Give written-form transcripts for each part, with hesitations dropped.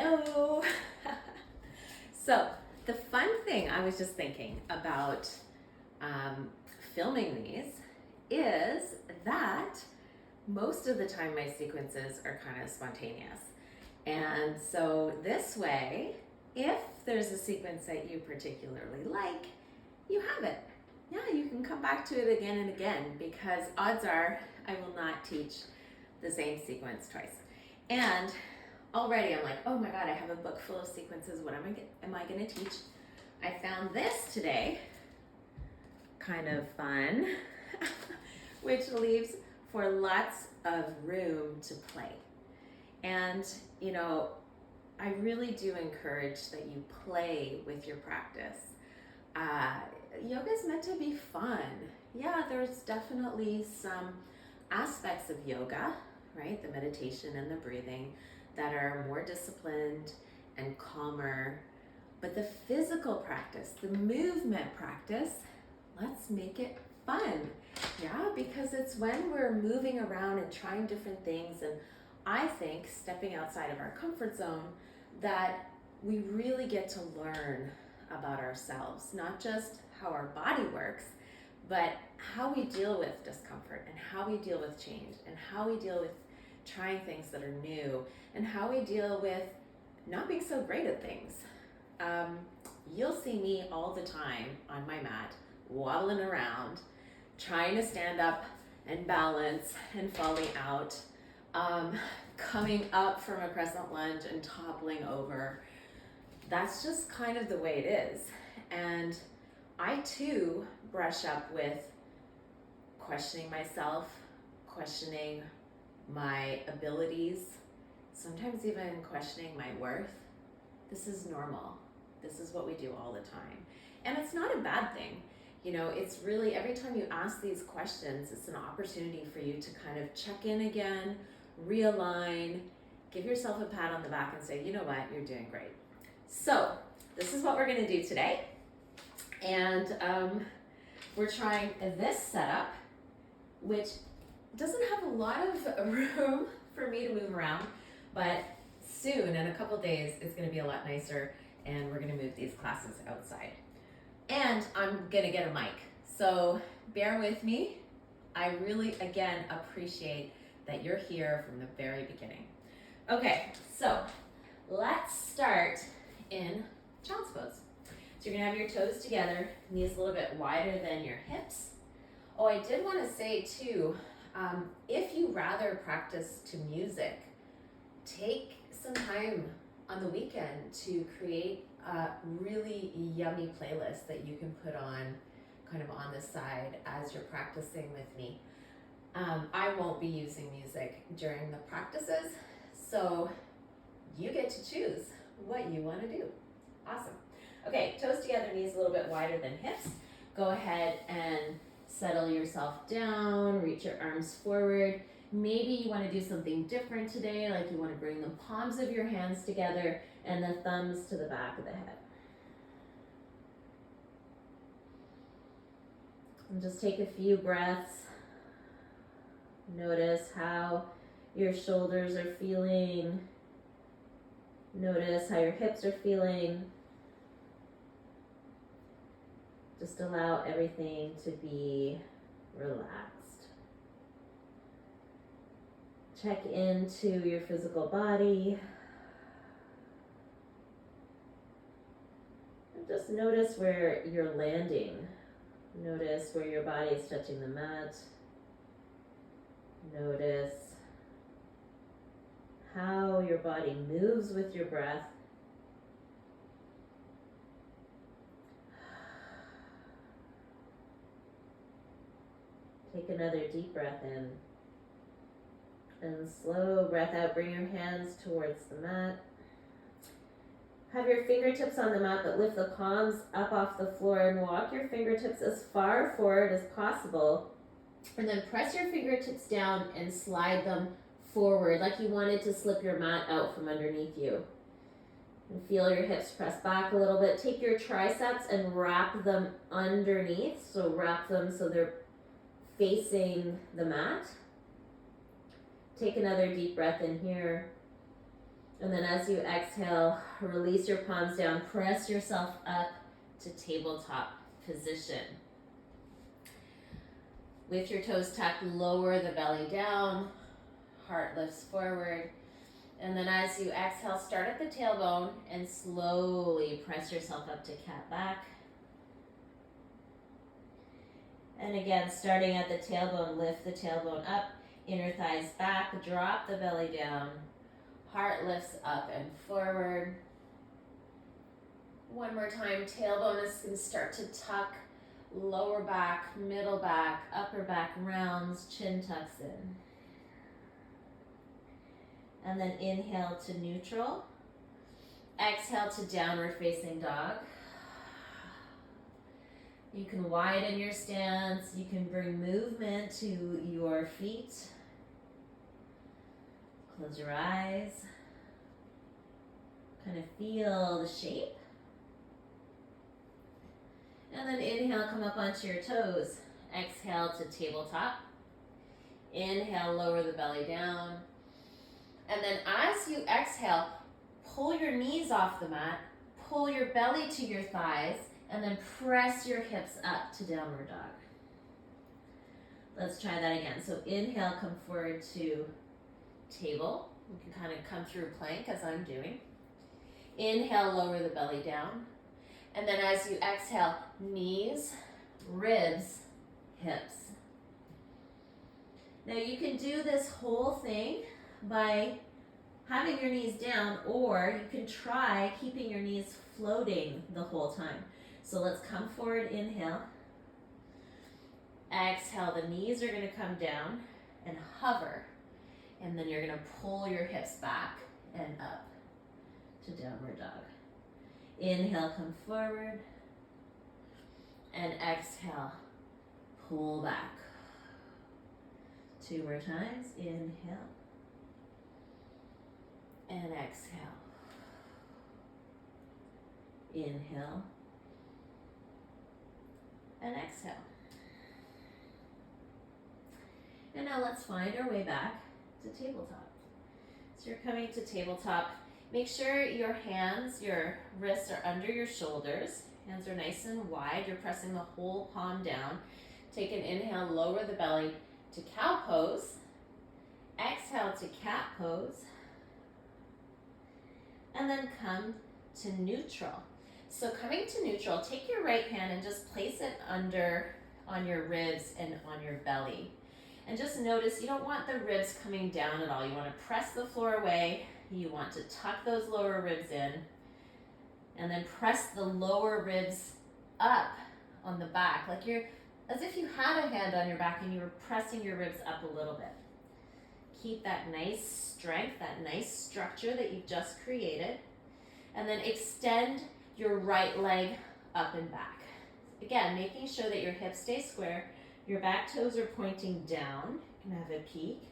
Hello. So the fun thing I was just thinking about filming these is that most of the time my sequences are kind of spontaneous. And so this way, if there's a sequence that you particularly like, you have it. Yeah, you can come back to it again and again, because odds are I will not teach the same sequence twice. And already I'm like, oh my God, I have a book full of sequences. What am I going to teach? I found this today, kind of fun, which leaves for lots of room to play. And, you know, I really do encourage that you play with your practice. Yoga is meant to be fun. Yeah, there's definitely some aspects of yoga, right? The meditation and the breathing that are more disciplined and calmer. But the physical practice, the movement practice, let's make it fun. Yeah, because it's when we're moving around and trying different things, and I think stepping outside of our comfort zone, that we really get to learn about ourselves, not just how our body works, but how we deal with discomfort and how we deal with change and how we deal with trying things that are new and how we deal with not being so great at things. You'll see me all the time on my mat, wobbling around, trying to stand up and balance and falling out, coming up from a crescent lunge and toppling over. That's just kind of the way it is. And I too brush up with questioning myself, questioning my abilities, sometimes even questioning my worth. This is normal. This is what we do all the time. And it's not a bad thing. You know, it's really, every time you ask these questions, it's an opportunity for you to kind of check in again, realign, give yourself a pat on the back and say, you know what, you're doing great. So this is what we're going to do today. And we're trying this setup, which doesn't have a lot of room for me to move around, but soon, in a couple days, it's going to be a lot nicer, and we're going to move these classes outside. And I'm going to get a mic, so bear with me. I really, again, appreciate that you're here from the very beginning. Okay, so let's start in child's pose. So you're gonna have your toes together, knees a little bit wider than your hips. Oh, I did want to say too, if you rather practice to music, take some time on the weekend to create a really yummy playlist that you can put on kind of on the side as you're practicing with me. I won't be using music during the practices, so you get to choose what you want to do. Awesome. Okay, toes together, knees a little bit wider than hips. Go ahead and settle yourself down, reach your arms forward. Maybe you want to do something different today, like you want to bring the palms of your hands together and the thumbs to the back of the head. And just take a few breaths. Notice how your shoulders are feeling. Notice how your hips are feeling. Just allow everything to be relaxed. Check into your physical body. And just notice where you're landing. Notice where your body is touching the mat. Notice how your body moves with your breath. Take another deep breath in. And slow breath out. Bring your hands towards the mat. Have your fingertips on the mat, but lift the palms up off the floor and walk your fingertips as far forward as possible. And then press your fingertips down and slide them forward like you wanted to slip your mat out from underneath you. And feel your hips press back a little bit. Take your triceps and wrap them underneath. So wrap them so they're facing the mat. Take another deep breath in here. And then as you exhale, release your palms down, press yourself up to tabletop position. With your toes tucked, lower the belly down, heart lifts forward. And then as you exhale, start at the tailbone and slowly press yourself up to cat back. And again, starting at the tailbone, lift the tailbone up, inner thighs back, drop the belly down, heart lifts up and forward. One more time, tailbone is going to start to tuck, lower back, middle back, upper back rounds, chin tucks in. And then inhale to neutral. Exhale to downward facing dog. You can widen your stance. You can bring movement to your feet. Close your eyes. Kind of feel the shape. And then inhale, come up onto your toes. Exhale to tabletop. Inhale, lower the belly down. And then as you exhale, pull your knees off the mat, pull your belly to your thighs, and then press your hips up to downward dog. Let's try that again. So inhale, come forward to table. You can kind of come through plank as I'm doing. Inhale, lower the belly down. And then as you exhale, knees, ribs, hips. Now you can do this whole thing by having your knees down, or you can try keeping your knees floating the whole time. So let's come forward, inhale. Exhale, the knees are going to come down and hover. And then you're going to pull your hips back and up to downward dog. Inhale, come forward. And exhale, pull back. 2 more times. Inhale. And exhale. Inhale. And exhale. And now let's find our way back to tabletop. So you're coming to tabletop. Make sure your hands, your wrists are under your shoulders. Hands are nice and wide. You're pressing the whole palm down. Take an inhale, lower the belly to cow pose. Exhale to cat pose. And then come to neutral. So coming to neutral, take your right hand and just place it under on your ribs and on your belly. And just notice you don't want the ribs coming down at all. You want to press the floor away. You want to tuck those lower ribs in. And then press the lower ribs up on the back, like you're, as if you had a hand on your back and you were pressing your ribs up a little bit. Keep that nice strength, that nice structure that you've just created. And then extend your right leg up and back. Again, making sure that your hips stay square. Your back toes are pointing down. You can have a peek.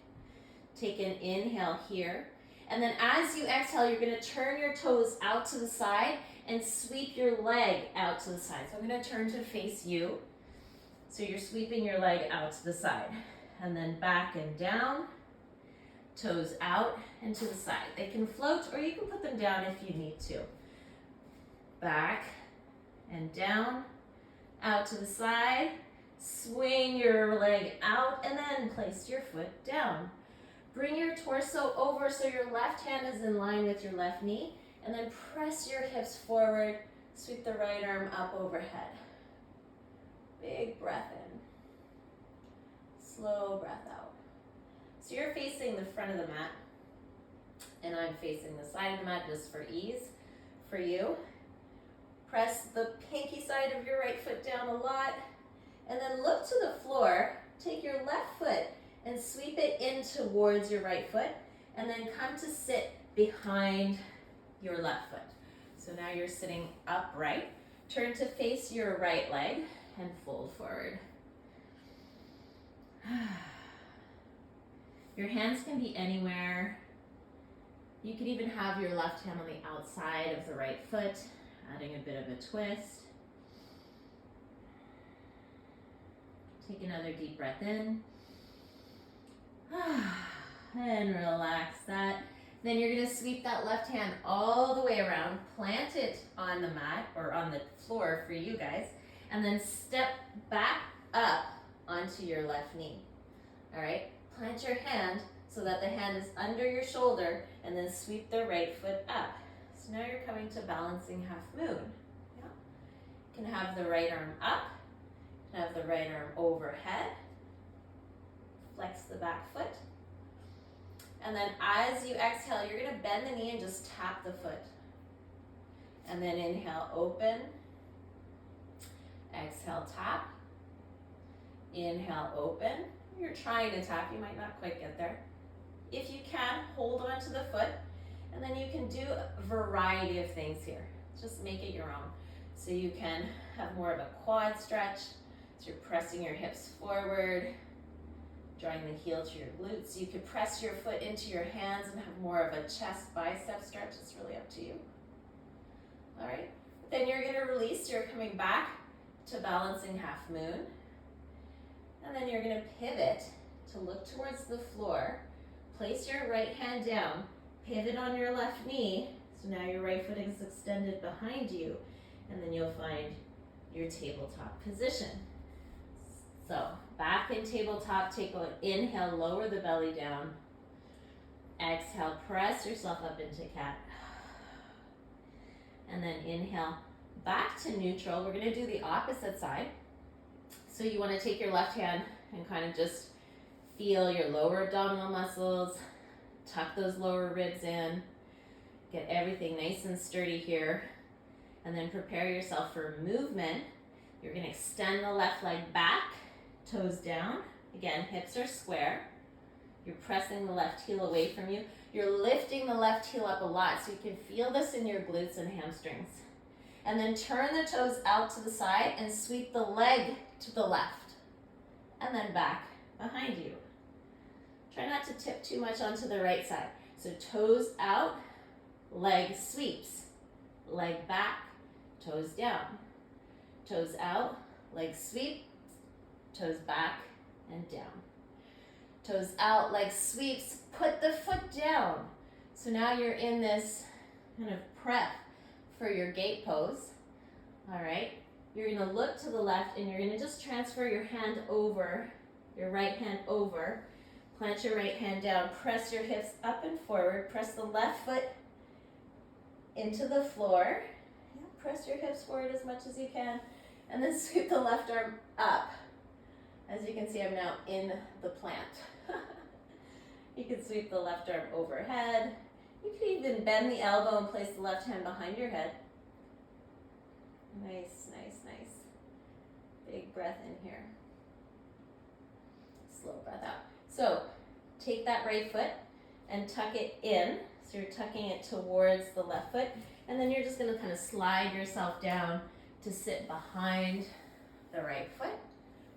Take an inhale here. And then as you exhale, you're going to turn your toes out to the side and sweep your leg out to the side. So I'm going to turn to face you. So you're sweeping your leg out to the side. And then back and down. Toes out and to the side. They can float or you can put them down if you need to. Back and down, out to the side. Swing your leg out and then place your foot down. Bring your torso over so your left hand is in line with your left knee, and then press your hips forward. Sweep the right arm up overhead. Big breath in. Slow breath out. So you're facing the front of the mat, and I'm facing the side of the mat just for ease for you. Press the pinky side of your right foot down a lot, and then look to the floor. Take your left foot and sweep it in towards your right foot, and then come to sit behind your left foot. So now you're sitting upright. Turn to face your right leg and fold forward. Your hands can be anywhere. You could even have your left hand on the outside of the right foot, adding a bit of a twist. Take another deep breath in. And relax that. Then you're gonna sweep that left hand all the way around, plant it on the mat or on the floor for you guys, and then step back up onto your left knee. All right, plant your hand so that the hand is under your shoulder, and then sweep the right foot up. So now you're coming to balancing half moon. Yeah. You can have the right arm up, you can have the right arm overhead, flex the back foot. And then as you exhale, you're gonna bend the knee and just tap the foot. And then inhale, open. Exhale, tap. Inhale, open. You're trying to tap, you might not quite get there. If you can, hold on to the foot, and then you can do a variety of things here. Just make it your own. So you can have more of a quad stretch, so you're pressing your hips forward, drawing the heel to your glutes. You could press your foot into your hands and have more of a chest bicep stretch. It's really up to you. All right, then you're gonna release. You're coming back to balancing half moon. And then you're gonna pivot to look towards the floor. Place your right hand down, pivot on your left knee. So now your right foot is extended behind you. And then you'll find your tabletop position. So back in tabletop, take an inhale, lower the belly down. Exhale, press yourself up into cat. And then inhale, back to neutral. We're gonna do the opposite side. So you wanna take your left hand and kind of just feel your lower abdominal muscles, tuck those lower ribs in, get everything nice and sturdy here, and then prepare yourself for movement. You're gonna extend the left leg back, toes down. Again, hips are square. You're pressing the left heel away from you. You're lifting the left heel up a lot so you can feel this in your glutes and hamstrings. And then turn the toes out to the side and sweep the leg to the left. And then back behind you. Try not to tip too much onto the right side. So toes out, leg sweeps. Leg back, toes down. Toes out, leg sweep, toes back and down. Toes out, leg sweeps, put the foot down. So now you're in this kind of prep for your gate pose. All right, you're gonna look to the left and you're gonna just transfer your hand over, your right hand over, plant your right hand down, press your hips up and forward, press the left foot into the floor. Yeah, press your hips forward as much as you can, and then sweep the left arm up. As you can see, I'm now in the plant. You can sweep the left arm overhead. You could even bend the elbow and place the left hand behind your head. Nice, nice, nice. Big breath in here. Slow breath out. So take that right foot and tuck it in. So you're tucking it towards the left foot. And then you're just gonna kind of slide yourself down to sit behind the right foot.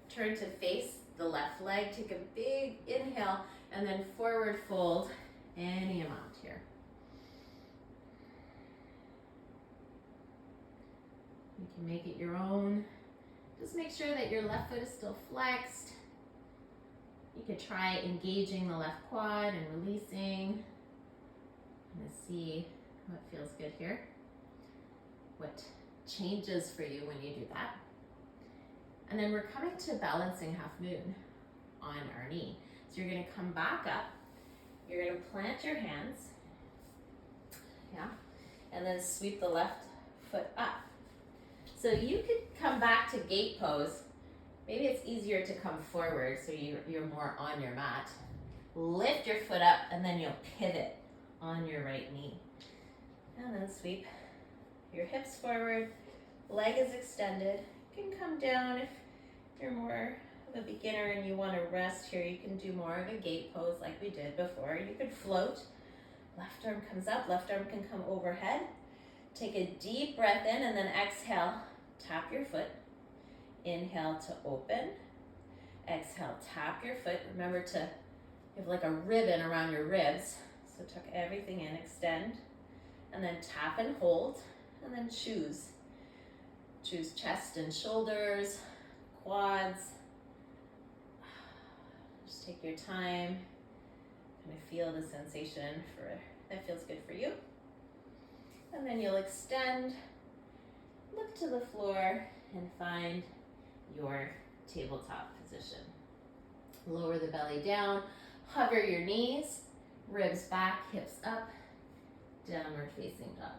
Turn to face the left leg. Take a big inhale and then forward fold any amount here. You can make it your own. Just make sure that your left foot is still flexed. You could try engaging the left quad and releasing. And see what feels good here. What changes for you when you do that. And then we're coming to balancing half moon on our knee. So you're gonna come back up. You're gonna plant your hands. Yeah. And then sweep the left foot up. So you could come back to gate pose. Maybe it's easier to come forward so you're more on your mat. Lift your foot up and then you'll pivot on your right knee. And then sweep your hips forward. Leg is extended. You can come down if you're more of a beginner and you want to rest here. You can do more of a gate pose like we did before. You could float. Left arm comes up, left arm can come overhead. Take a deep breath in and then exhale. Tap your foot. Inhale to open. Exhale, tap your foot. Remember to have like a ribbon around your ribs. So tuck everything in, extend, and then tap and hold, and then choose. Choose chest and shoulders, quads. Just take your time, kind of feel the sensation for that feels good for you. And then you'll extend, look to the floor, and find your tabletop position. Lower the belly down, hover your knees, ribs back, hips up, downward facing dog.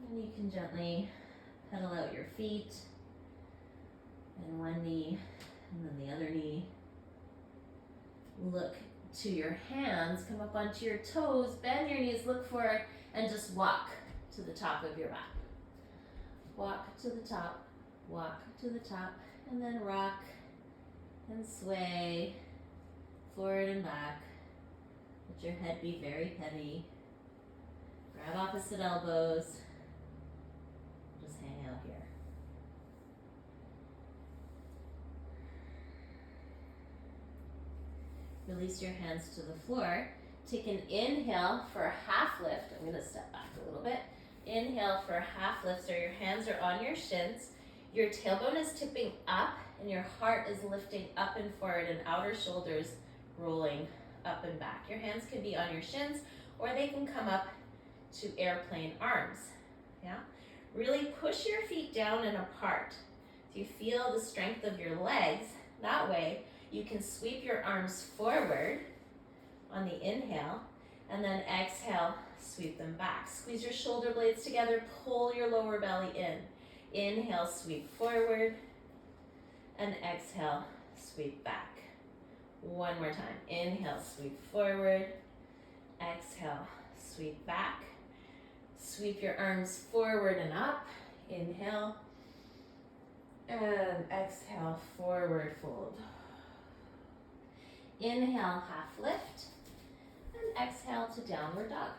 And you can gently pedal out your feet, and one knee, and then the other knee. Look to your hands, come up onto your toes, bend your knees, look forward, and just walk to the top of your mat. Walk to the top, and then rock and sway forward and back. Let your head be very heavy. Grab opposite elbows. Just hang out here. Release your hands to the floor. Take an inhale for a half lift. I'm going to step back a little bit. Inhale for a half lift, so your hands are on your shins. Your tailbone is tipping up, and your heart is lifting up and forward, and outer shoulders rolling up and back. Your hands can be on your shins, or they can come up to airplane arms. Yeah? Really push your feet down and apart. So you feel the strength of your legs. That way, you can sweep your arms forward on the inhale, and then exhale, sweep them back. Squeeze your shoulder blades together, pull your lower belly in. Inhale, sweep forward, and exhale, sweep back. One more time. Inhale, sweep forward, exhale, sweep back. Sweep your arms forward and up. Inhale, and exhale, forward fold. Inhale, half lift, and exhale to downward dog.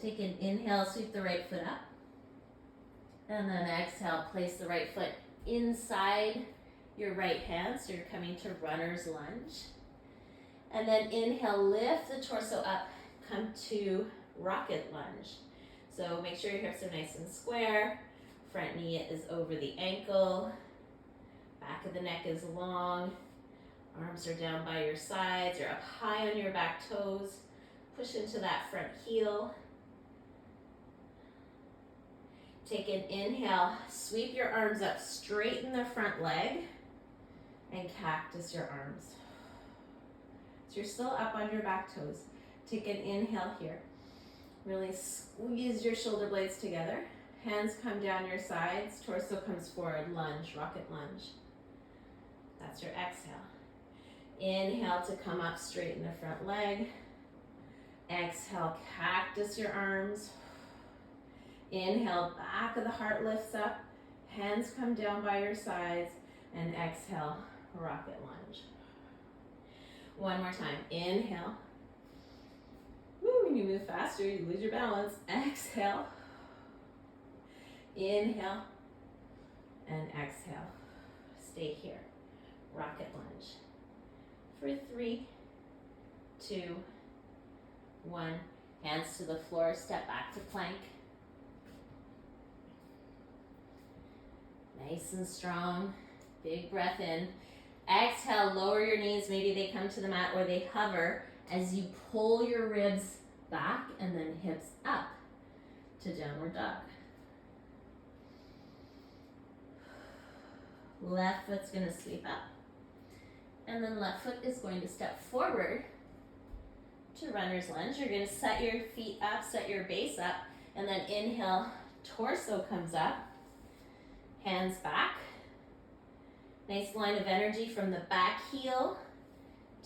Take an inhale, sweep the right foot up, and then exhale, place the right foot inside your right hand, so you're coming to runner's lunge. And then inhale, lift the torso up, come to rocket lunge. So make sure your hips are nice and square. Front knee is over the ankle. Back of the neck is long. Arms are down by your sides. You're up high on your back toes. Push into that front heel. Take an inhale. Sweep your arms up. Straighten the front leg. And cactus your arms. So you're still up on your back toes. Take an inhale here. Really squeeze your shoulder blades together. Hands come down your sides. Torso comes forward. Lunge, rocket lunge. That's your exhale. Inhale to come up, straighten the front leg. Exhale, cactus your arms. Inhale, back of the heart lifts up. Hands come down by your sides. And exhale, rocket lunge. One more time. Inhale. Woo, when you move faster, you lose your balance. Exhale. Inhale. And exhale. Stay here. Rocket lunge. For 3, 2, 1. Hands to the floor. Step back to plank. Nice and strong. Big breath in. Exhale, lower your knees. Maybe they come to the mat or they hover as you pull your ribs back and then hips up to downward dog. Left foot's going to sweep up. And then left foot is going to step forward to runner's lunge. You're going to set your feet up, set your base up, and then inhale, torso comes up. Hands back. Nice line of energy from the back heel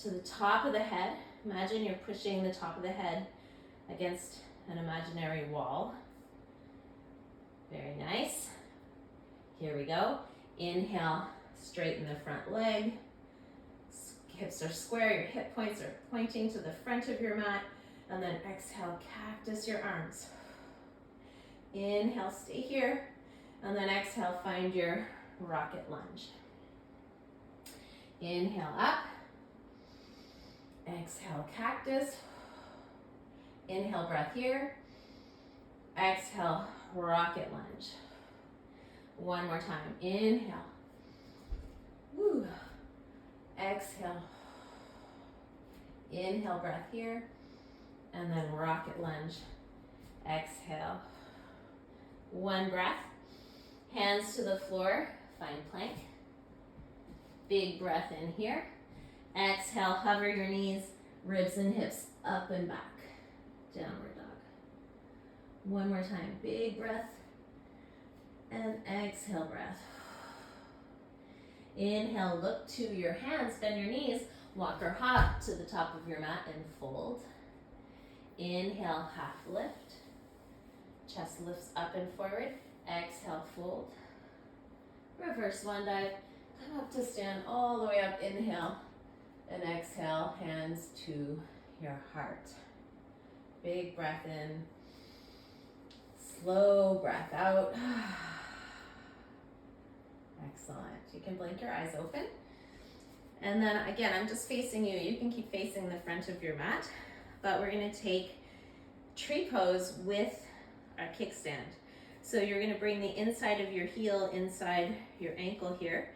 to the top of the head. Imagine you're pushing the top of the head against an imaginary wall. Very nice. Here we go. Inhale, straighten the front leg. Hips are square, your hip points are pointing to the front of your mat. And then exhale, cactus your arms. Inhale, stay here. And then exhale, find your rocket lunge. Inhale up. Exhale, cactus. Inhale, breath here. Exhale, rocket lunge. One more time. Inhale. Woo. Exhale. Inhale, breath here. And then rocket lunge. Exhale. One breath. Hands to the floor. Find plank. Big breath in here. Exhale, hover your knees, ribs and hips up and back. Downward dog. One more time. Big breath. And exhale, breath. Inhale, look to your hands, bend your knees, walk or hop to the top of your mat and fold. Inhale, half lift. Chest lifts up and forward. Exhale, fold. Reverse one dive. Come up to stand all the way up. Inhale and exhale, hands to your heart. Big breath in. Slow breath out. Excellent. You can blink your eyes open. And then again, I'm just facing you. You can keep facing the front of your mat, but we're gonna take tree pose with a kickstand. So you're gonna bring the inside of your heel inside your ankle here.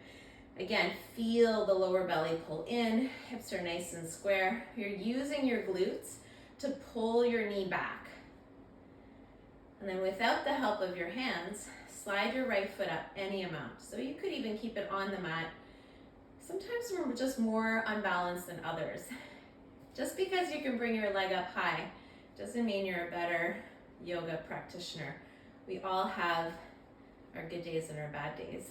Again, feel the lower belly pull in, hips are nice and square. You're using your glutes to pull your knee back. And then without the help of your hands, slide your right foot up any amount. So you could even keep it on the mat. Sometimes we're just more unbalanced than others. Just because you can bring your leg up high doesn't mean you're a better yoga practitioner. We all have our good days and our bad days.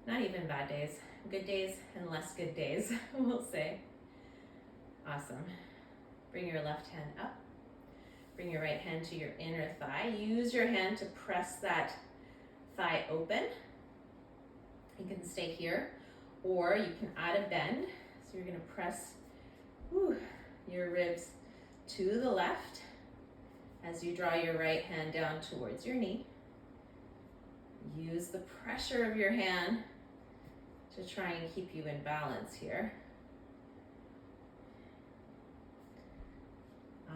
Not even bad days, good days and less good days, we'll say. Awesome. Bring your left hand up. Bring your right hand to your inner thigh. Use your hand to press that thigh open. You can stay here, or you can add a bend. So you're gonna press your ribs to the left as you draw your right hand down towards your knee. Use the pressure of your hand to try and keep you in balance here.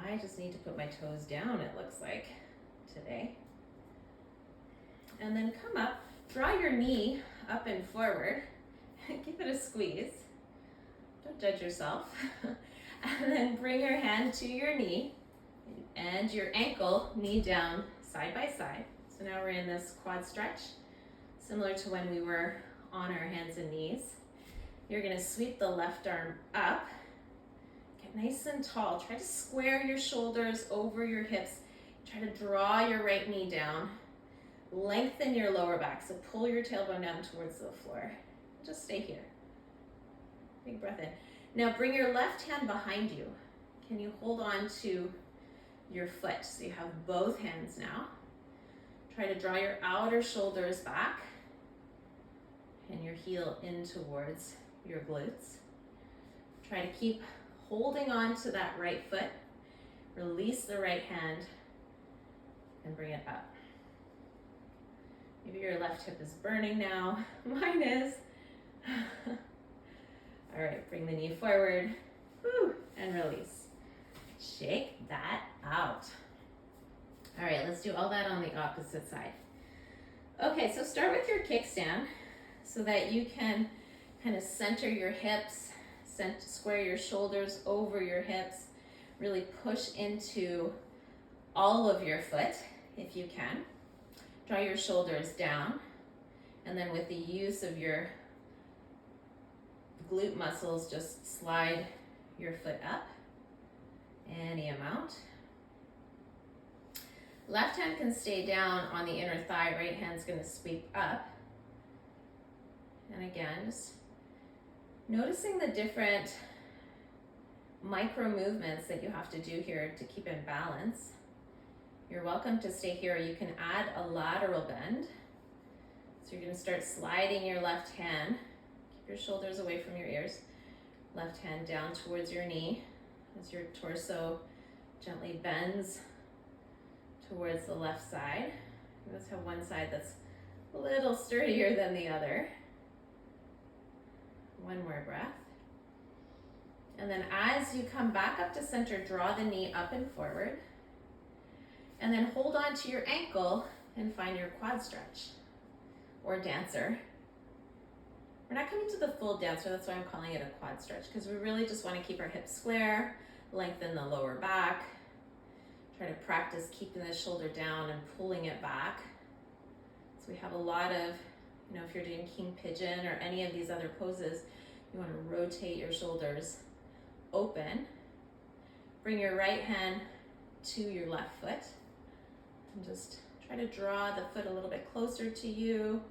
I just need to put my toes down, it looks like, today. And then come up, draw your knee up and forward, give it a squeeze. Don't judge yourself. And then bring your hand to your knee and your ankle, knee down, side by side. So now we're in this quad stretch, similar to when we were on our hands and knees. You're gonna sweep the left arm up, get nice and tall. Try to square your shoulders over your hips. Try to draw your right knee down. Lengthen your lower back, so pull your tailbone down towards the floor. Just stay here. Big breath in. Now bring your left hand behind you. Can you hold on to your foot? So you have both hands now. Try to draw your outer shoulders back and your heel in towards your glutes. Try to keep holding on to that right foot. Release the right hand and bring it up. Maybe your left hip is burning now. Mine is. All right, bring the knee forward. And release. Shake that out. All right, let's do all that on the opposite side. Okay, so start with your kickstand so that you can kind of center your hips, square your shoulders over your hips, really push into all of your foot if you can. Draw your shoulders down, and then with the use of your glute muscles, just slide your foot up any amount. Left hand can stay down on the inner thigh, right hand's gonna sweep up. And again, just noticing the different micro movements that you have to do here to keep in balance. You're welcome to stay here. You can add a lateral bend. So you're gonna start sliding your left hand. Keep your shoulders away from your ears. Left hand down towards your knee as your torso gently bends towards the left side. You must have one side that's a little sturdier than the other. One more breath. And then as you come back up to center, draw the knee up and forward. And then hold on to your ankle and find your quad stretch or dancer. We're not coming to the full dancer, that's why I'm calling it a quad stretch, because we really just want to keep our hips square, lengthen the lower back, try to practice keeping the shoulder down and pulling it back. So we have a lot of, if you're doing king pigeon or any of these other poses, you want to rotate your shoulders open. Bring your right hand to your left foot and just try to draw the foot a little bit closer to you.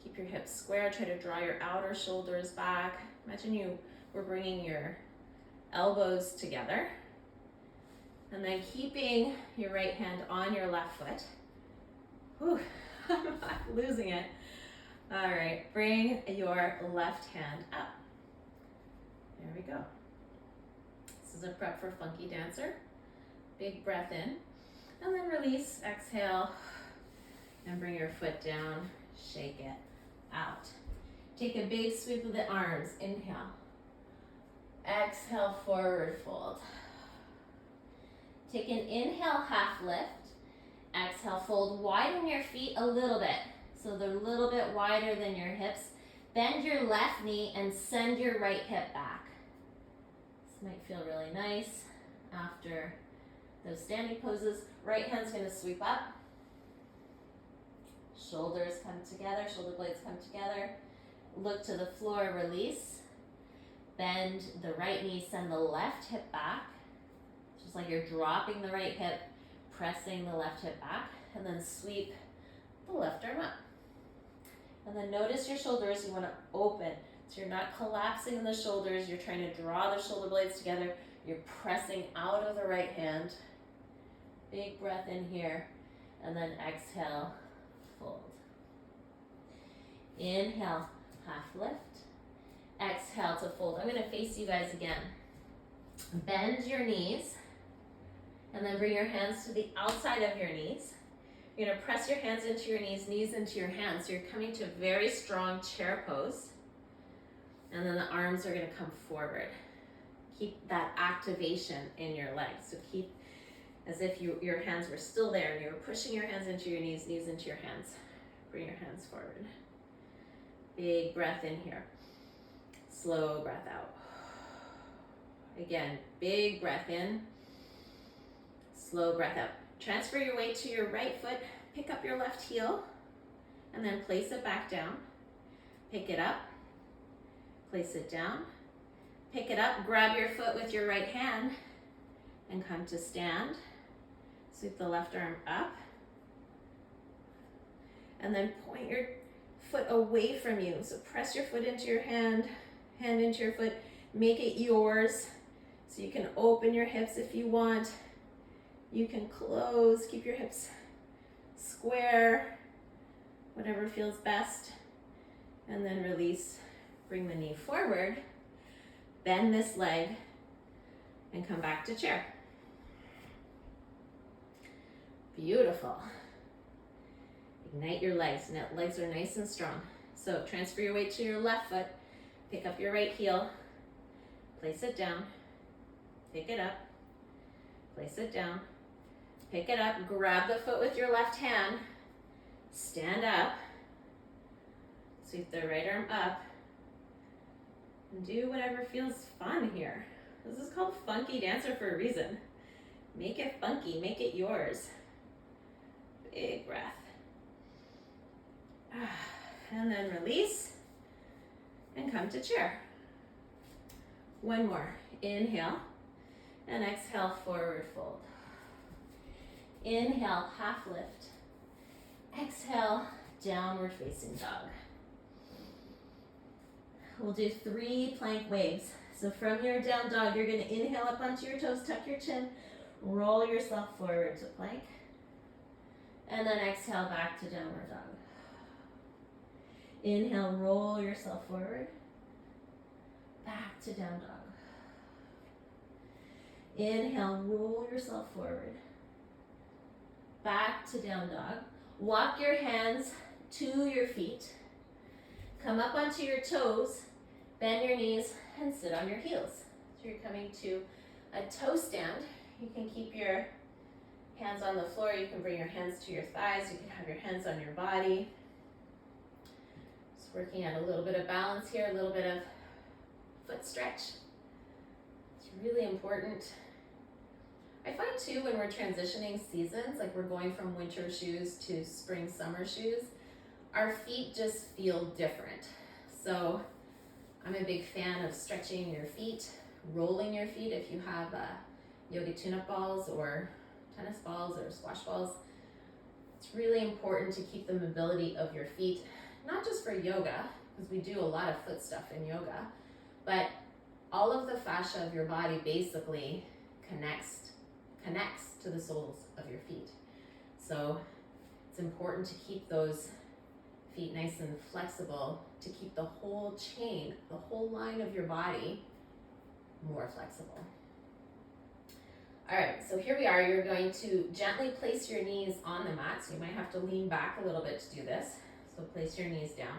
Keep your hips square. Try to draw your outer shoulders back. Imagine you were bringing your elbows together. And then keeping your right hand on your left foot. Whew, I'm not losing it. All right, bring your left hand up. There we go. This is a prep for funky dancer. Big breath in, and then release, exhale, and bring your foot down, shake it out. Take a big sweep of the arms, inhale. Exhale, forward fold. Take an inhale, half lift. Exhale, fold, widen your feet a little bit. So they're a little bit wider than your hips. Bend your left knee and send your right hip back. This might feel really nice after those standing poses. Right hand's gonna sweep up. Shoulders come together, shoulder blades come together. Look to the floor, release. Bend the right knee, send the left hip back. Just like you're dropping the right hip, pressing the left hip back, and then sweep the left arm up. And then notice your shoulders, you wanna open. So you're not collapsing in the shoulders, you're trying to draw the shoulder blades together. You're pressing out of the right hand. Big breath in here, and then exhale, fold. Inhale, half lift. Exhale to fold. I'm gonna face you guys again. Bend your knees, and then bring your hands to the outside of your knees. You're gonna press your hands into your knees into your hands. So you're coming to a very strong chair pose. And then the arms are gonna come forward. Keep that activation in your legs. So keep as if your hands were still there and you were pushing your hands into your knees into your hands. Bring your hands forward. Big breath in here. Slow breath out. Again, big breath in. Slow breath out. Transfer your weight to your right foot. Pick up your left heel and then place it back down. Pick it up. Place it down. Pick it up. Grab your foot with your right hand and come to stand. Sweep the left arm up. And then point your foot away from you. So press your foot into your hand into your foot. Make it yours. So you can open your hips if you want. You can close, keep your hips square, whatever feels best. And then release, bring the knee forward, bend this leg, and come back to chair. Beautiful. Ignite your legs. Now, legs are nice and strong. So transfer your weight to your left foot, pick up your right heel, place it down, pick it up, place it down, pick it up, grab the foot with your left hand, stand up, sweep the right arm up, and do whatever feels fun here. This is called Funky Dancer for a reason. Make it funky, make it yours. Big breath. And then release and come to chair. One more. Inhale and exhale, forward fold. Inhale, half lift. Exhale, downward facing dog. We'll do 3 plank waves. So from your down dog, you're gonna inhale up onto your toes, tuck your chin, roll yourself forward to plank. And then exhale back to downward dog. Inhale, roll yourself forward. Back to down dog. Inhale, roll yourself forward. Back to down dog. Walk your hands to your feet. Come up onto your toes, bend your knees, and sit on your heels. So you're coming to a toe stand. You can keep your hands on the floor. You can bring your hands to your thighs. You can have your hands on your body. So Just working at a little bit of balance here, a little bit of foot stretch. It's really important. I find too when we're transitioning seasons, like we're going from winter shoes to spring, summer shoes, our feet just feel different. So I'm a big fan of stretching your feet, rolling your feet if you have yoga tune-up balls or tennis balls or squash balls. It's really important to keep the mobility of your feet, not just for yoga, because we do a lot of foot stuff in yoga, but all of the fascia of your body basically connects to the soles of your feet. So it's important to keep those feet nice and flexible, to keep the whole chain, the whole line of your body more flexible. All right, so here we are. You're going to gently place your knees on the mat. So you might have to lean back a little bit to do this. So place your knees down.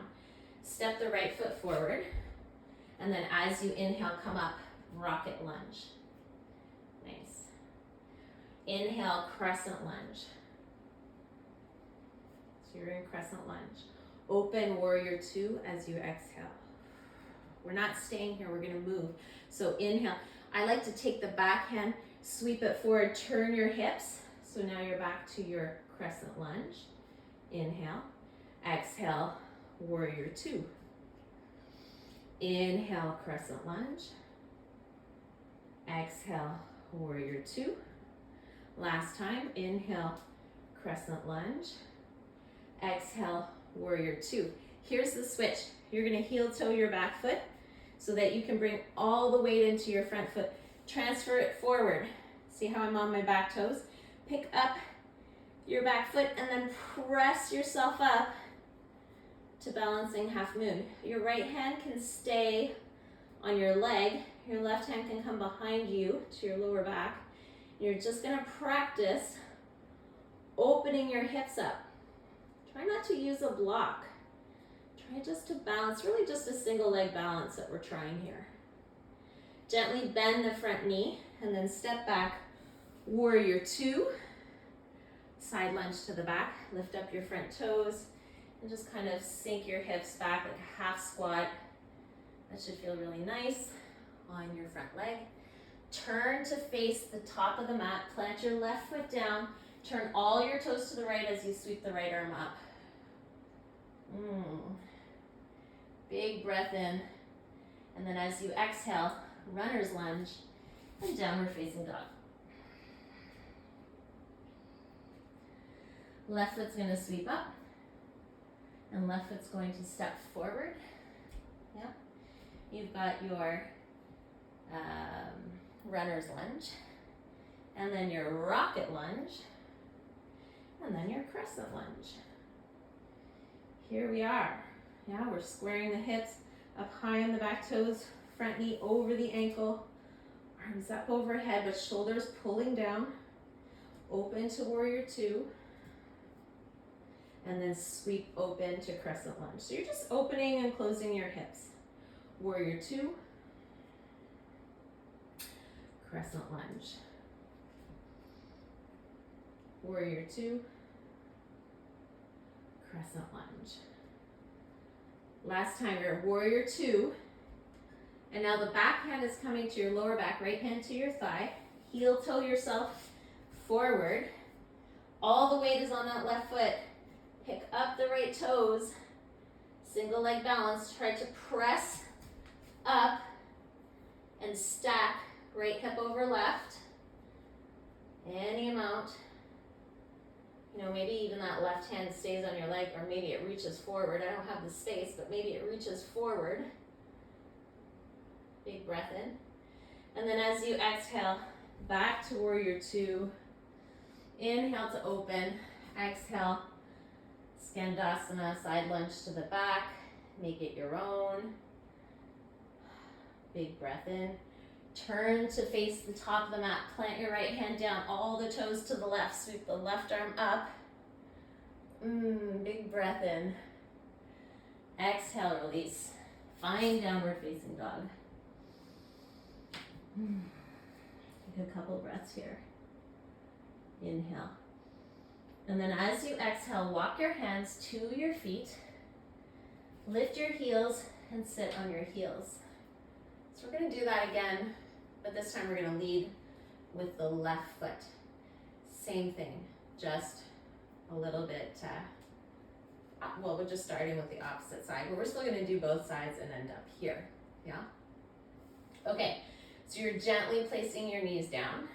Step the right foot forward. And then as you inhale, come up, rocket lunge. Nice. Inhale, crescent lunge. So you're in crescent lunge. Open warrior two as you exhale. We're not staying here, we're gonna move. So inhale. I like to take the back hand, sweep it forward, turn your hips. So now you're back to your crescent lunge. Inhale. Exhale, warrior two. Inhale, crescent lunge. Exhale, warrior two. Last time, inhale, crescent lunge. Exhale, warrior two. Here's the switch. You're gonna heel toe your back foot so that you can bring all the weight into your front foot. Transfer it forward. See how I'm on my back toes? Pick up your back foot and then press yourself up to balancing half moon. Your right hand can stay on your leg. Your left hand can come behind you to your lower back. You're just gonna practice opening your hips up. Try not to use a block. Try just to balance, really just a single leg balance that we're trying here. Gently bend the front knee and then step back, warrior two. Side lunge to the back, lift up your front toes and just kind of sink your hips back like a half squat. That should feel really nice on your front leg. Turn to face the top of the mat, plant your left foot down, turn all your toes to the right as you sweep the right arm up. Big breath in. And then as you exhale, runner's lunge and downward facing dog. Left foot's gonna sweep up and left foot's going to step forward. Yep. You've got your runner's lunge and then your rocket lunge and then your crescent lunge. Here we are. Yeah, we're squaring the hips up high on the back toes, front knee over the ankle, arms up overhead, but shoulders pulling down. Open to warrior two. And then sweep open to crescent lunge. So you're just opening and closing your hips. Warrior two. Crescent lunge. Warrior two. Crescent lunge. Last time, you're warrior two. And now the back hand is coming to your lower back, right hand to your thigh. Heel toe yourself forward. All the weight is on that left foot. Pick up the right toes. Single leg balance. Try to press up and stack right hip over left. Any amount. You know, maybe even that left hand stays on your leg, or maybe it reaches forward. I don't have the space, but maybe it reaches forward. Big breath in. And then as you exhale, back to warrior two. Inhale to open. Exhale, Skandasana, side lunge to the back. Make it your own. Big breath in. Turn to face the top of the mat. Plant your right hand down, all the toes to the left. Sweep the left arm up. Big breath in. Exhale, release. Find downward facing dog. Take a couple breaths here. Inhale. And then as you exhale, walk your hands to your feet. Lift your heels and sit on your heels. So we're gonna do that again, but this time we're gonna lead with the left foot. Same thing, just a little bit, well, we're just starting with the opposite side, but we're still gonna do both sides and end up here, yeah? Okay, so you're gently placing your knees down.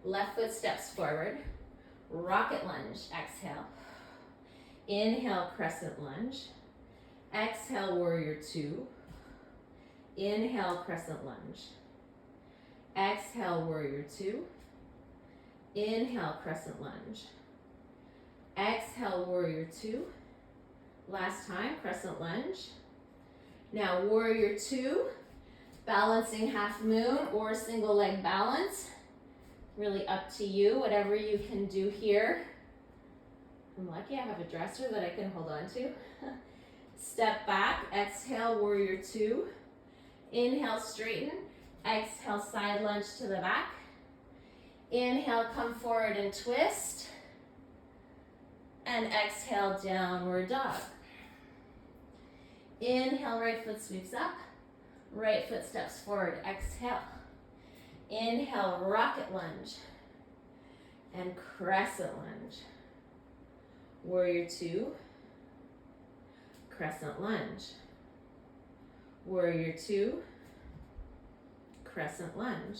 Left foot steps forward. Rocket lunge, exhale. Inhale, crescent lunge. Exhale, warrior two. Inhale, crescent lunge. Exhale, warrior two. Inhale, crescent lunge. Exhale, warrior two. Last time, crescent lunge. Now, warrior two, balancing half moon or single leg balance. Really up to you, whatever you can do here. I'm lucky I have a dresser that I can hold on to. Step back, exhale, warrior two. Inhale, straighten. Exhale, side lunge to the back. Inhale, come forward and twist. And exhale, downward dog. Inhale, right foot sweeps up. Right foot steps forward, exhale. Inhale, rocket lunge. And crescent lunge. Warrior two. Crescent lunge. Warrior two. Crescent lunge.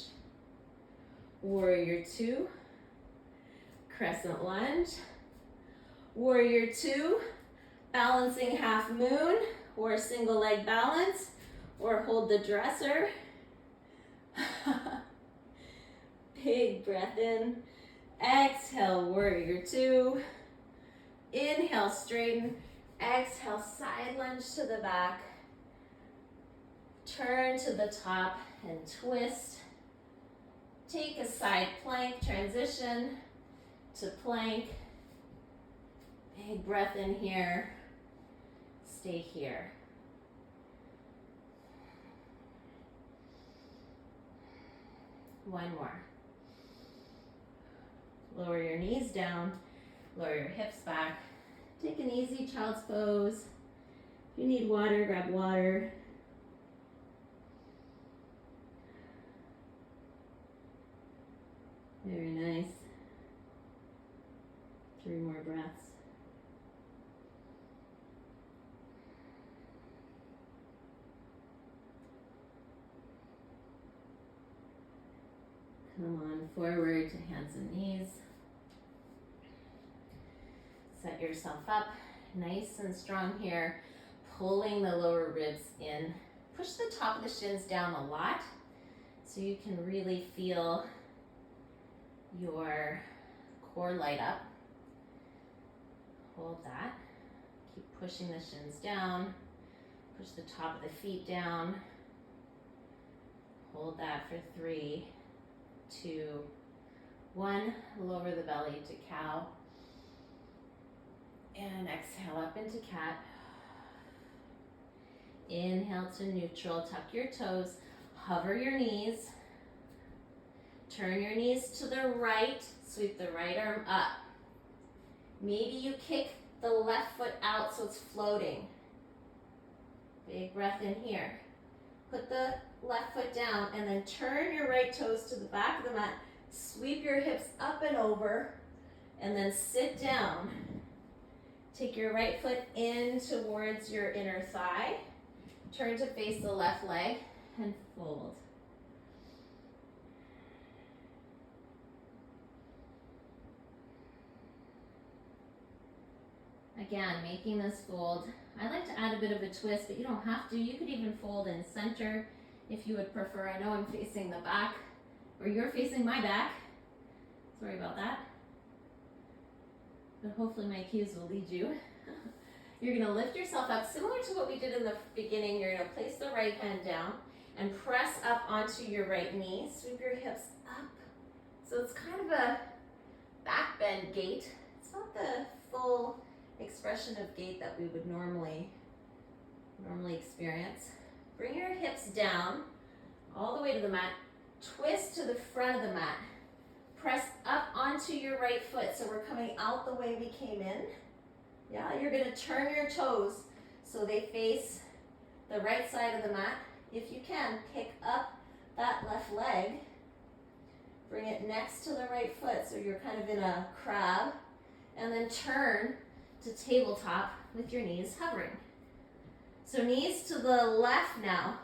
Warrior two. Crescent lunge. Warrior two. Balancing half moon or single leg balance or hold the dresser. Big breath in. Exhale, warrior two. Inhale, straighten. Exhale, side lunge to the back. Turn to the top and twist. Take a side plank, transition to plank. Big breath in here. Stay here. One more. Lower your knees down, lower your hips back. Take an easy child's pose. If you need water, grab water. Very nice. 3 more breaths. Come on forward to hands and knees. Set yourself up nice and strong here, pulling the lower ribs in. Push the top of the shins down a lot so you can really feel your core light up. Hold that. Keep pushing the shins down. Push the top of the feet down. Hold that for 3, 2, 1. Lower the belly to cow. And exhale up into cat. Inhale to neutral. Tuck your toes. Hover your knees. Turn your knees to the right. Sweep the right arm up. Maybe you kick the left foot out so it's floating. Big breath in here. Put the left foot down and then turn your right toes to the back of the mat. Sweep your hips up and over and then sit down. Take your right foot in towards your inner thigh. Turn to face the left leg and fold. Again, making this fold. I like to add a bit of a twist, but you don't have to. You could even fold in center if you would prefer. I know I'm facing the back, or you're facing my back. Sorry about that. But hopefully my cues will lead you. You're gonna lift yourself up, similar to what we did in the beginning. You're gonna place the right hand down and press up onto your right knee. Sweep your hips up. So it's kind of a back bend gait. It's not the full expression of gait that we would normally experience. Bring your hips down all the way to the mat. Twist to the front of the mat. Press up onto your right foot. So we're coming out the way we came in. Yeah, you're gonna turn your toes so they face the right side of the mat. If you can, pick up that left leg, bring it next to the right foot so you're kind of in a crab, and then turn to tabletop with your knees hovering. So knees to the left now.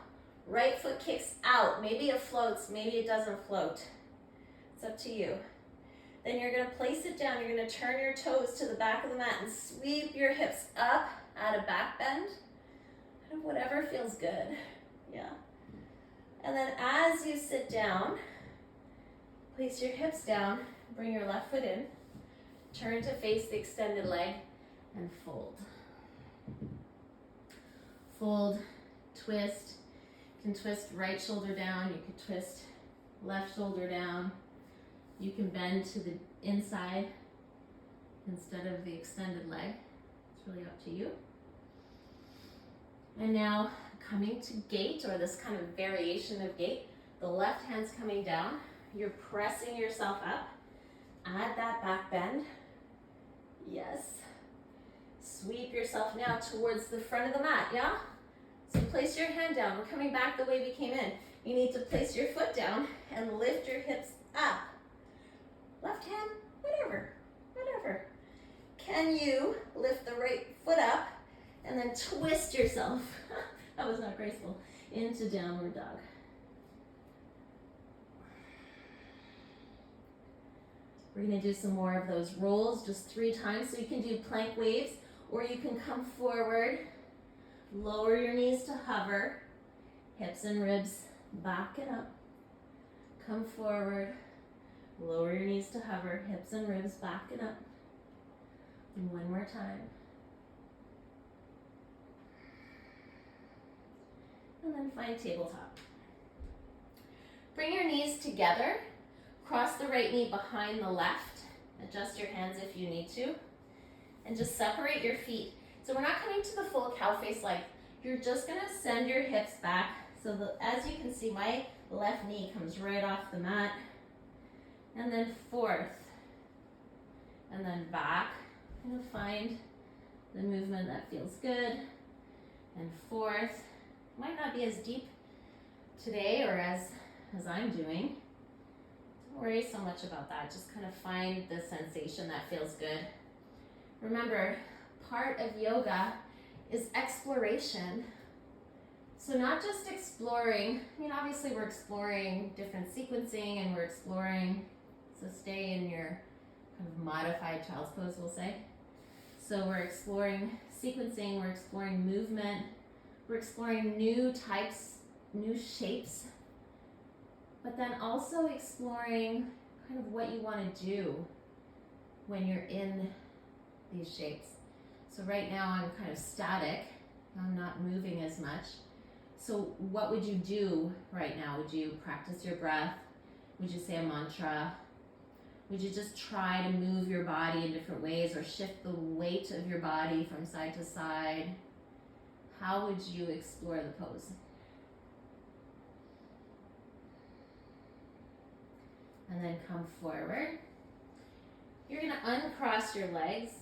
Right foot kicks out. Maybe it floats, maybe it doesn't float. It's up to you. Then you're gonna place it down. You're gonna turn your toes to the back of the mat and sweep your hips up at a back bend. Kind of whatever feels good, yeah. And then as you sit down, place your hips down, bring your left foot in, turn to face the extended leg, and fold. Fold, twist. You can twist right shoulder down, you can twist left shoulder down. You can bend to the inside instead of the extended leg. It's really up to you. And now coming to gate, or this kind of variation of gate, the left hand's coming down. You're pressing yourself up. Add that back bend. Yes. Sweep yourself now towards the front of the mat, yeah? So place your hand down. We're coming back the way we came in. You need to place your foot down and lift your hips up. Left hand, whatever. Can you lift the right foot up and then twist yourself? That was not graceful. Into downward dog. We're gonna do some more of those rolls, just 3 times. So you can do plank waves, or you can come forward, lower your knees to hover, hips and ribs, back it up. Come forward, lower your knees to hover, hips and ribs, back it up. And one more time. And then find tabletop. Bring your knees together. Cross the right knee behind the left. Adjust your hands if you need to. And just separate your feet. So we're not coming to the full cow face like. You're just gonna send your hips back. So as you can see, my left knee comes right off the mat. And then forth. And then back. And find the movement that feels good. And forth. Might not be as deep today or as I'm doing. Don't worry so much about that. Just kind of find the sensation that feels good. Remember, part of yoga is exploration. So not just exploring, obviously we're exploring different sequencing and we're exploring, so stay in your kind of modified child's pose, we'll say. So we're exploring sequencing, we're exploring movement, we're exploring new types, new shapes, but then also exploring kind of what you want to do when you're in these shapes. So right now I'm kind of static, I'm not moving as much. So what would you do right now? Would you practice your breath? Would you say a mantra? Would you just try to move your body in different ways or shift the weight of your body from side to side? How would you explore the pose? And then come forward. You're gonna uncross your legs,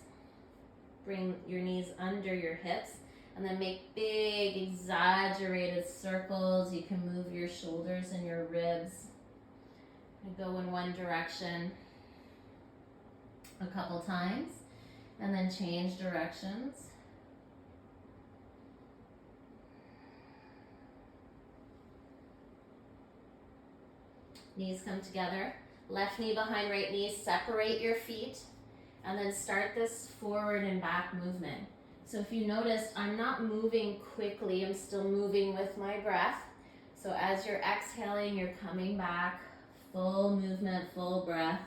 bring your knees under your hips, and then make big, exaggerated circles. You can move your shoulders and your ribs. And go in one direction a couple times, and then change directions. Knees come together. Left knee behind right knee. Separate your feet, and then start this forward and back movement. So if you noticed, I'm not moving quickly, I'm still moving with my breath. So as you're exhaling, you're coming back, full movement, full breath,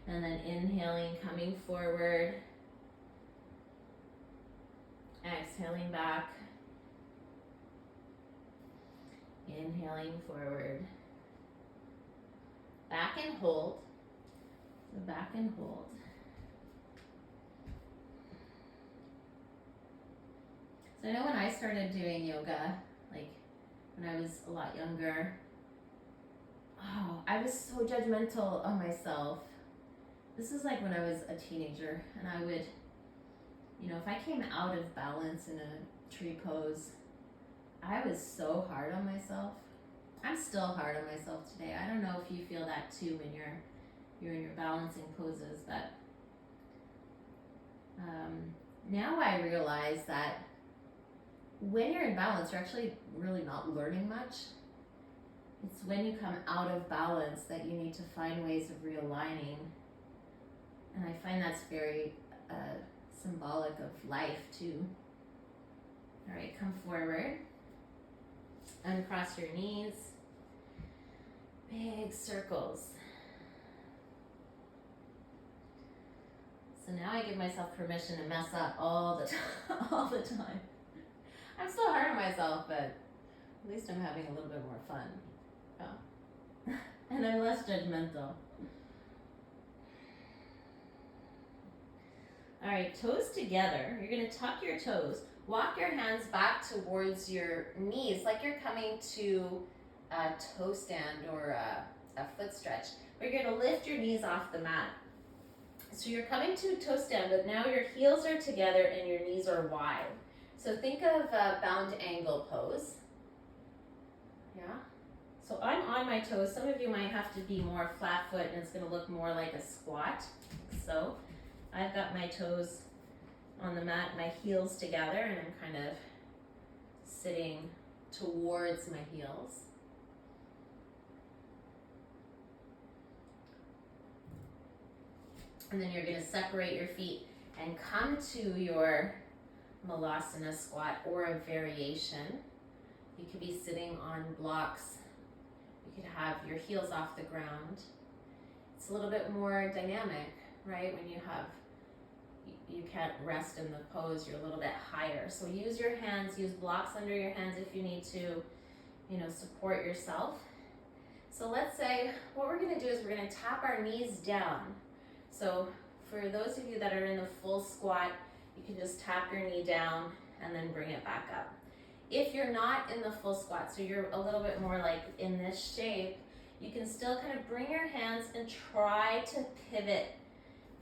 and then inhaling, coming forward, exhaling back, inhaling forward, back and hold, so back and hold. So I know when I started doing yoga, like when I was a lot younger, I was so judgmental of myself. This is like when I was a teenager, and I would You know, if I came out of balance in a tree pose, I was so hard on myself. I'm still hard on myself today. I don't know if you feel that too when you're in your balancing poses, but now I realize that when you're in balance, you're actually really not learning much. It's when you come out of balance that you need to find ways of realigning. And I find that's very symbolic of life too. All right, come forward. Uncross your knees. Big circles. So now I give myself permission to mess up all the time. I'm still hard on myself, but at least I'm having a little bit more fun. Oh. And I'm less judgmental. All right, toes together. You're gonna tuck your toes. Walk your hands back towards your knees like you're coming to a toe stand or a foot stretch. But you're gonna lift your knees off the mat. So you're coming to a toe stand, but now your heels are together and your knees are wide. So think of a bound angle pose. Yeah. So I'm on my toes. Some of you might have to be more flat foot and it's gonna look more like a squat. So I've got my toes on the mat, my heels together, and I'm kind of sitting towards my heels. And then you're gonna separate your feet and come to your Malasana squat or a variation. You could be sitting on blocks. You could have your heels off the ground. It's a little bit more dynamic, right? When you can't rest in the pose, you're a little bit higher. So use your hands, use blocks under your hands if you need to, support yourself. So let's say what we're gonna do is we're gonna tap our knees down. So for those of you that are in the full squat, you can just tap your knee down and then bring it back up. If you're not in the full squat, so you're a little bit more like in this shape, you can still kind of bring your hands and try to pivot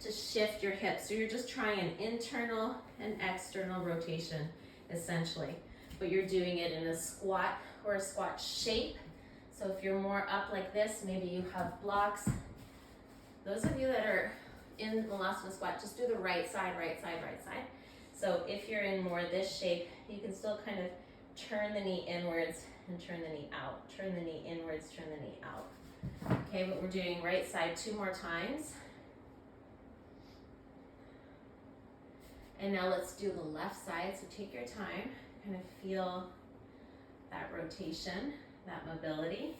to shift your hips. So you're just trying an internal and external rotation essentially, but you're doing it in a squat or a squat shape. So if you're more up like this, maybe you have blocks. Those of you that are in Malasana squat, just do the right side, right side, right side. So if you're in more this shape, you can still kind of turn the knee inwards and turn the knee out. Turn the knee inwards, turn the knee out. Okay, but we're doing right side 2 more times. And now let's do the left side. So take your time, kind of feel that rotation, that mobility.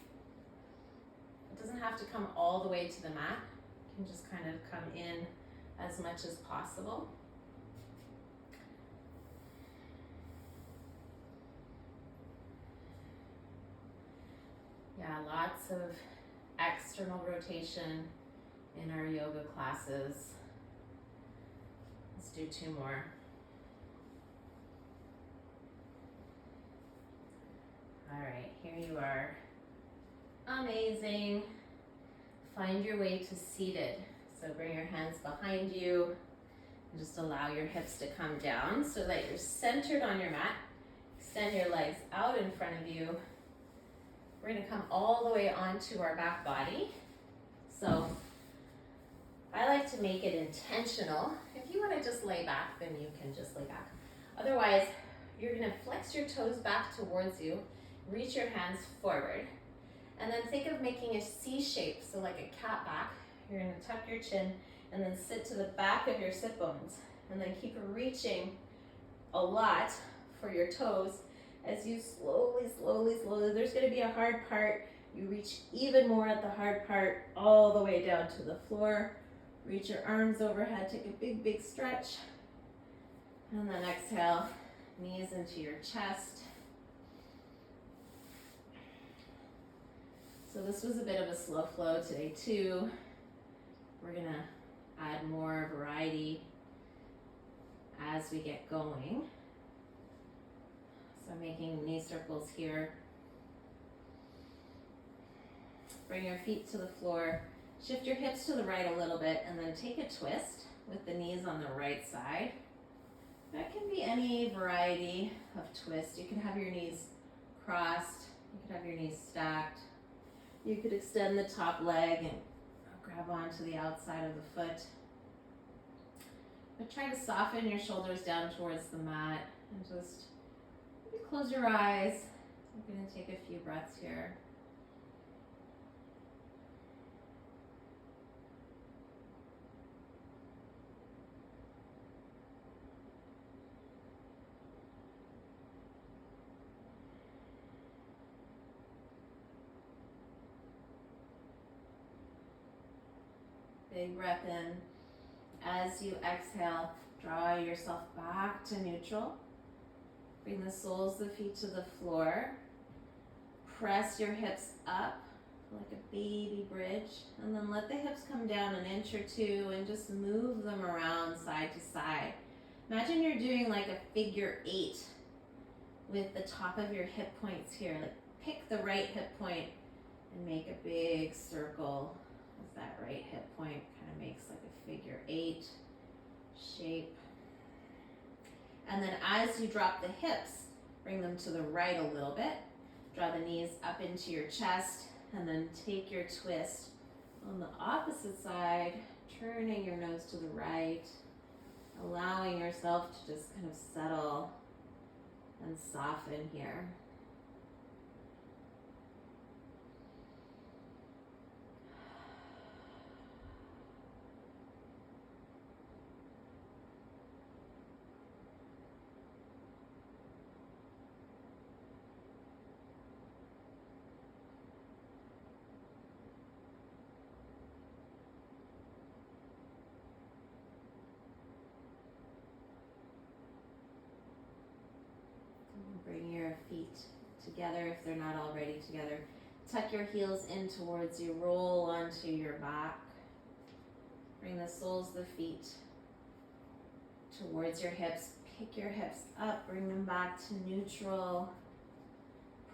It doesn't have to come all the way to the mat. You can just kind of come in as much as possible. Yeah, lots of external rotation in our yoga classes. Let's do 2 more. All right, here you are. Amazing. Find your way to seated. So bring your hands behind you and just allow your hips to come down so that you're centered on your mat. Extend your legs out in front of you. We're gonna come all the way onto our back body. So I like to make it intentional. If you wanna just lay back, then you can just lay back. Otherwise, you're gonna flex your toes back towards you, reach your hands forward, and then think of making a C shape, so like a cat back. You're gonna tuck your chin and then sit to the back of your sit bones, and then keep reaching a lot for your toes as you slowly, there's gonna be a hard part. You reach even more at the hard part, all the way down to the floor. Reach your arms overhead, take a big, big stretch. And then exhale, knees into your chest. So this was a bit of a slow flow today too. We're gonna add more variety as we get going. So I'm making knee circles here. Bring your feet to the floor. Shift your hips to the right a little bit and then take a twist with the knees on the right side. That can be any variety of twist. You can have your knees crossed, you could have your knees stacked. You could extend the top leg and grab onto the outside of the foot. But try to soften your shoulders down towards the mat and just maybe close your eyes. We're going to take a few breaths here. Big breath in. As you exhale, draw yourself back to neutral. Bring the soles of the feet to the floor. Press your hips up like a baby bridge, and then let the hips come down an inch or two and just move them around side to side. Imagine you're doing like a figure 8 with the top of your hip points here. Like pick the right hip point and make a big circle as that right hip point kind of makes like a figure 8 shape. And then as you drop the hips, bring them to the right a little bit. Draw the knees up into your chest, and then take your twist on the opposite side, turning your nose to the right, allowing yourself to just kind of settle and soften here. Bring your feet together if they're not already together. Tuck your heels in towards you, roll onto your back. Bring the soles of the feet towards your hips. Pick your hips up, bring them back to neutral.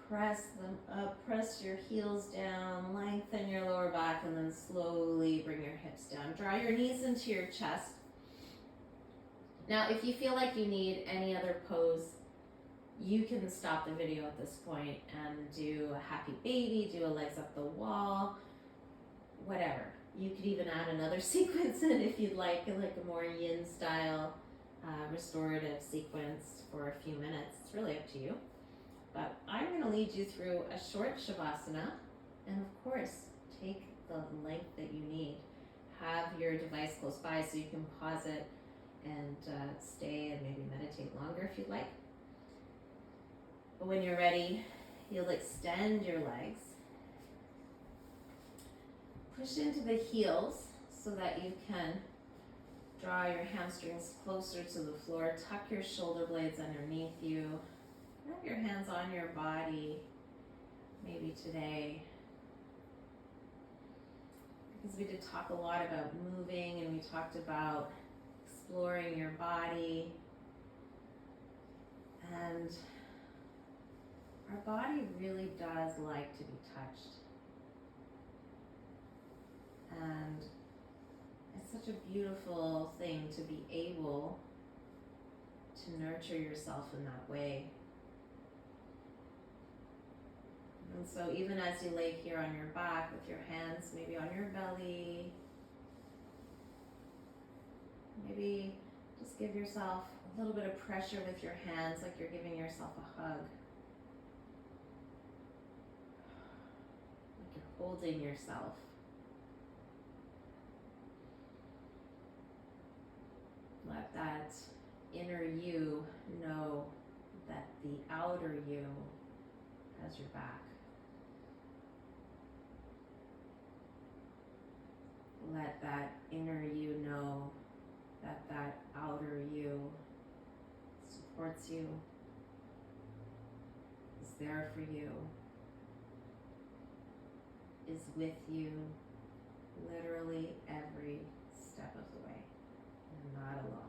Press them up, press your heels down, lengthen your lower back, and then slowly bring your hips down. Draw your knees into your chest. Now, if you feel like you need any other pose, you can stop the video at this point and do a happy baby, do a legs up the wall, whatever. You could even add another sequence in if you'd like a more yin style restorative sequence for a few minutes. It's really up to you. But I'm going to lead you through a short Shavasana, and of course, take the length that you need. Have your device close by so you can pause it and stay and maybe meditate longer if you'd like. But when you're ready, you'll extend your legs. Push into the heels so that you can draw your hamstrings closer to the floor. Tuck your shoulder blades underneath you. Have your hands on your body, maybe today. Because we did talk a lot about moving, and we talked about exploring your body. And our body really does like to be touched. And it's such a beautiful thing to be able to nurture yourself in that way. And so even as you lay here on your back with your hands maybe on your belly, maybe just give yourself a little bit of pressure with your hands like you're giving yourself a hug. Like you're holding yourself. Let that inner you know that the outer you has your back. Let that inner you know that that outer you supports you, is there for you, is with you literally every step of the way. You're not alone.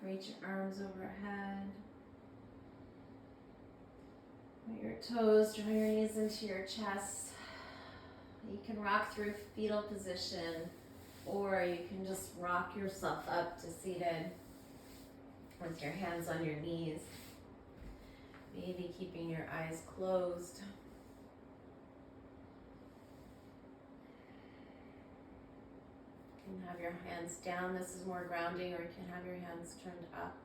Reach your arms overhead. Put your toes, draw your knees into your chest. You can rock through fetal position, or you can just rock yourself up to seated with your hands on your knees. Maybe keeping your eyes closed. You can have your hands down. This is more grounding, or you can have your hands turned up.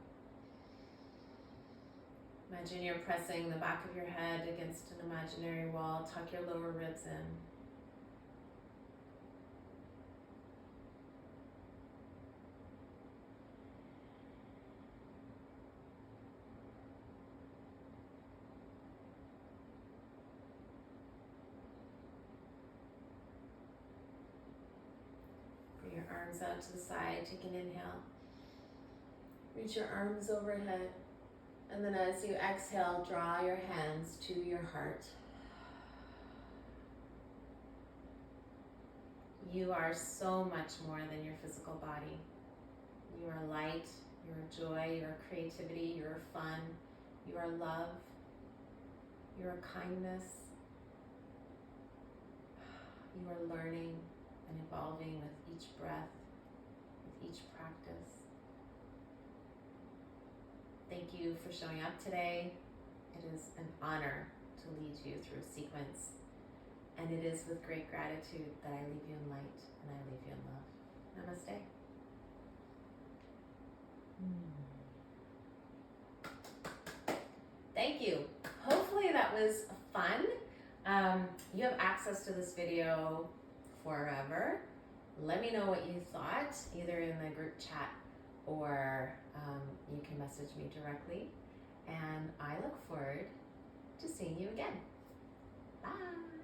Imagine you're pressing the back of your head against an imaginary wall. Tuck your lower ribs in. Bring your arms out to the side. Take an inhale. Reach your arms overhead. And then as you exhale, draw your hands to your heart. You are so much more than your physical body. You are light, you are joy, you are creativity, you are fun, you are love, you are kindness. You are learning and evolving with each breath, with each practice. Thank you for showing up today. It is an honor to lead you through a sequence. And it is with great gratitude that I leave you in light and I leave you in love. Namaste. Thank you. Hopefully that was fun. You have access to this video forever. Let me know what you thought, either in the group chat or you can message me directly. And I look forward to seeing you again. Bye.